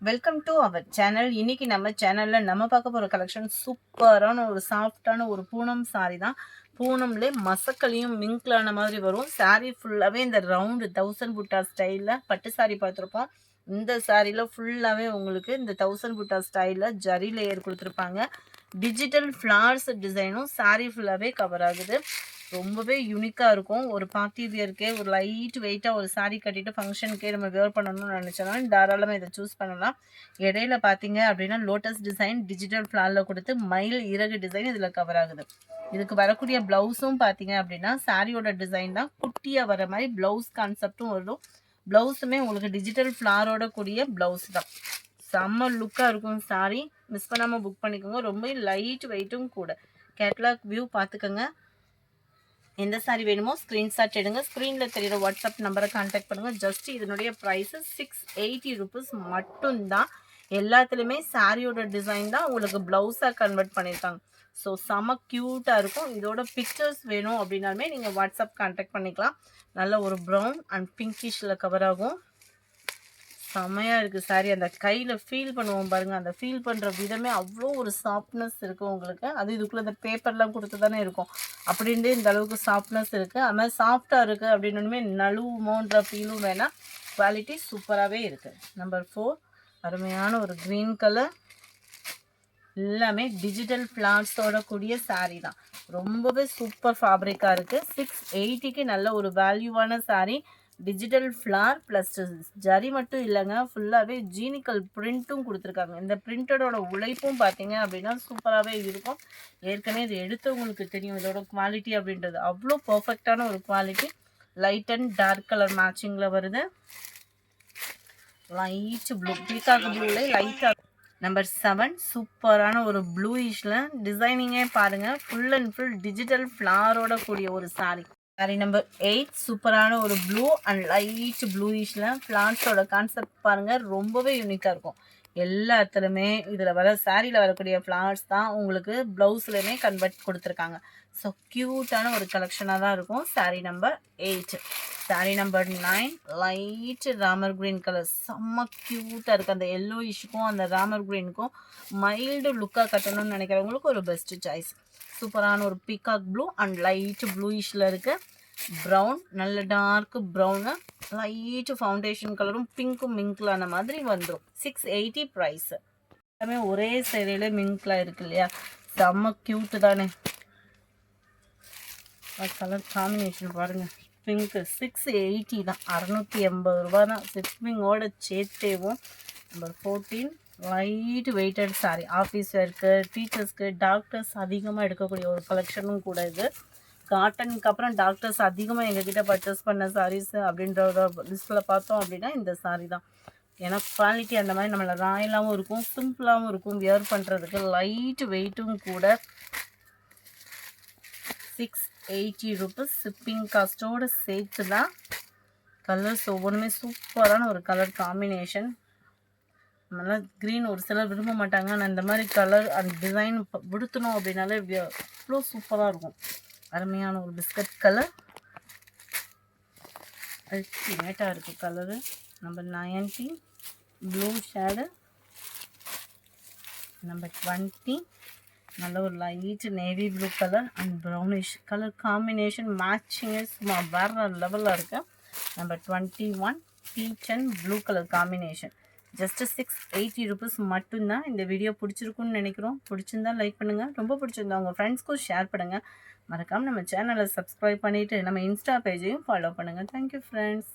Welcome to our channel. இன்னைக்கு நம்ம சேனல்ல நம்ம பார்க்க போற கலெக்ஷன் சூப்பரான ஒரு சாஃப்டான ஒரு பூனம் சாரி தான். பூனம்ல மசக்கலையும் மிங்க்லான மாதிரி வரும். சாரி ஃபுல்லாவே இந்த ரவுண்டு 1000 புட்டா ஸ்டைல்ல பட்டு சாரி பார்த்துருப்போம். இந்த சாரியில ஃபுல்லாவே உங்களுக்கு இந்த 1000 புட்டா ஸ்டைல்ல ஜரி லேயர் கொடுத்துருப்பாங்க. டிஜிட்டல் ஃப்ளார்ஸ் டிசைனும் சாரி ஃபுல்லாவே கவர் ஆகுது. ரொம்பவே யூனிக்காக இருக்கும். ஒரு பார்ட்டி வியர்க்கே ஒரு லைட் வெயிட்டாக ஒரு சாரீ கட்டிட்டு ஃபங்க்ஷனுக்கே நம்ம வியர் பண்ணணும்னு நினச்சோன்னா தாராளமாக இதை சூஸ் பண்ணலாம். இடையில பார்த்தீங்க அப்படின்னா லோட்டஸ் டிசைன் டிஜிட்டல் ஃப்ளாரில் கொடுத்து மயில் இறகு டிசைன் இதில் கவர் ஆகுது. இதுக்கு வரக்கூடிய ப்ளவுஸும் பார்த்தீங்க அப்படின்னா சாரியோட டிசைன் தான் குட்டியாக வர மாதிரி ப்ளவுஸ் கான்செப்டும் வரும். ப்ளவுஸுமே உங்களுக்கு டிஜிட்டல் ஃப்ளாரோட கூடிய ப்ளவுஸ் தான். செம்ம லுக்காக இருக்கும் சாரீ. மிஸ் பண்ணாமல் புக் பண்ணிக்கோங்க. ரொம்ப லைட் வெயிட்டும் கூட. கேட்லாக் வியூ பார்த்துக்கோங்க. எந்த சாரி வேணுமோ ஸ்க்ரீன்ஷாட் எடுங்க. ஸ்க்ரீனில் தெரியுற வாட்ஸ்அப் நம்பரை கான்டாக்ட் பண்ணுங்கள். ஜஸ்ட் இதனுடைய ப்ரைஸு 680 ருபீஸ் மட்டும்தான். எல்லாத்துலேயுமே சாரியோட டிசைன் தான் உங்களுக்கு ப்ளவுஸாக கன்வெர்ட் பண்ணியிருக்காங்க. ஸோ செம க்யூட்டாக இருக்கும். இதோட பிக்சர்ஸ் வேணும் அப்படின்னாலுமே நீங்கள் வாட்ஸ்அப் கான்டாக்ட் பண்ணிக்கலாம். நல்ல ஒரு ப்ரௌன் அண்ட் பிங்கிஷில் கவர் ஆகும். செம்மையாக இருக்குது சாரி. அந்த கையில் ஃபீல் பண்ணுவோம் பாருங்கள். அந்த ஃபீல் பண்ணுற விதமே அவ்வளோ ஒரு சாஃப்ட்னஸ் இருக்குது உங்களுக்கு. அது இதுக்குள்ளே இந்த பேப்பர்லாம் கொடுத்து தானே இருக்கும். அப்படின்ட்டு இந்த அளவுக்கு சாஃப்ட்னஸ் இருக்குது. அது மாதிரி சாஃப்டாக இருக்குது அப்படின்னுமே நழுவுமோன்ற ஃபீலும் வேணாம். குவாலிட்டி சூப்பராகவே இருக்குது. நம்பர் 4 அருமையான ஒரு க்ரீன் கலர். எல்லாமே டிஜிட்டல் ஃப்ளார்ஸோட கூடிய சாரீ தான். ரொம்பவே சூப்பர் ஃபேப்ரிக்காக இருக்குது. 680க்கு நல்ல ஒரு வேல்யூவான sari. Digital floral plus zari மட்டும் இல்லைங்க, ஃபுல்லாகவே ஜீனிக்கல் பிரிண்ட்டும் கொடுத்துருக்காங்க. இந்த பிரிண்டடோட உழைப்பும் பார்த்தீங்க அப்படின்னா சூப்பராகவே இருக்கும். ஏற்கனவே இது எடுத்தவங்களுக்கு தெரியும் இதோட குவாலிட்டி அப்படின்றது. அவ்வளோ பர்ஃபெக்டான ஒரு quality. Light and dark colour மேட்சிங்கில் வருது. லைட் ப்ளூ, பீகாக் ப்ளூலே லைட்டாக. நம்பர் 7 சூப்பரான ஒரு ப்ளூயிஷில் டிசைனிங்கே பாருங்கள். ஃபுல் அண்ட் ஃபுல் டிஜிட்டல் ஃப்ளாரோட கூடிய ஒரு சாரீ. சாரி நம்பர் 8 சூப்பரான ஒரு ப்ளூ அண்ட் லைட் ப்ளூயிஷில் ஃப்ளார்ஸோட கான்செப்ட் பாருங்கள். ரொம்பவே யூனிக்காக இருக்கும். எல்லாத்துலேயுமே இதில் வர சாரியில் வரக்கூடிய ஃப்ளார்ஸ் தான் உங்களுக்கு ப்ளவுஸ்லையுமே கன்வெர்ட் கொடுத்துருக்காங்க. ஸோ க்யூட்டான ஒரு கலெக்ஷனாக தான் இருக்கும். Sorry number 8. Sorry number 9 light Ramar green colour. செம்ம க்யூட்டாக இருக்குது. அந்த எல்லோ இஷ்க்கும் அந்த ராமர் க்ரீனுக்கும் மைல்டு லுக்காக கட்டணும்னு நினைக்கிறவங்களுக்கு ஒரு பெஸ்ட்டு சாய்ஸ். சூப்பரான ஒரு பீகாக் ப்ளூ அண்ட் லைட் ப்ளூயிஷில் இருக்குது. ப்ரௌன், நல்ல டார்க் ப்ரௌனு, லைட்டு ஃபவுண்டேஷன் கலரும் பிங்க்கும் மிங்க்லான மாதிரி வந்துடும். 680 ப்ரைஸு. எல்லாமே ஒரே சேலையில் மிங்க்லாம் இருக்கு இல்லையா, செம்ம க்யூட்டு தானே. கலர் காம்பினேஷன் பாருங்கள். பிங்க்கு 680 தான், 680 ரூபா தான் ஷிப்பிங்கோட சேர்த்தேவும். Number 14 light weighted sari. Office work, டீச்சர்ஸ்க்கு, டாக்டர்ஸ் அதிகமாக எடுக்கக்கூடிய ஒரு கலெக்ஷனும் கூட இது. காட்டனுக்கு அப்புறம் டாக்டர்ஸ் அதிகமாக எங்ககிட்ட பர்ச்சேஸ் பண்ண சாரீஸ் அப்படின்ற லிஸ்ட்டில் பார்த்தோம் அப்படின்னா இந்த சாரீ தான். ஏன்னா குவாலிட்டி அந்த மாதிரி நம்மளை ராயலாகவும் இருக்கும், சிம்பிளாகவும் இருக்கும், வியர் பண்ணுறதுக்கு. லைட் வெயிட்டும் கூட. 680 ருபீஸ் ஷிப்பிங் காஸ்ட்டோடு சேர்த்து தான். கலர்ஸ் ஒவ்வொன்றுமே சூப்பரான ஒரு கலர் காம்பினேஷன். நல்லா க்ரீன் ஒரு சிலர் விரும்ப மாட்டாங்க, ஆனால் இந்த மாதிரி கலர் அந்த டிசைன் விடுத்தணும் அப்படின்னாலே அவ்வளோ சூப்பராக இருக்கும். அருமையான ஒரு பிஸ்கட் கலர், அல்டிமேட்டாக இருக்குது colour. Number 19 blue shade. Number 20 நல்ல ஒரு light navy blue colour and brownish colour combination matching சும்மா வேறு லெவலில் இருக்குது. Number 21 beach and blue colour combination. Just 680 rupees மட்டும்தான். இந்த வீடியோ பிடிச்சிருக்குன்னு நினைக்கிறோம். பிடிச்சிருந்தா லைக் பண்ணுங்கள். ரொம்ப பிடிச்சிருந்தா உங்கள் ஃப்ரெண்ட்ஸ்க்கும் ஷேர் பண்ணுங்கள். மறக்காமல் நம்ம சேனலை சப்ஸ்கிரைப் பண்ணிவிட்டு நம்ம இன்ஸ்டா பேஜையும் ஃபாலோ பண்ணுங்கள். Thank you friends.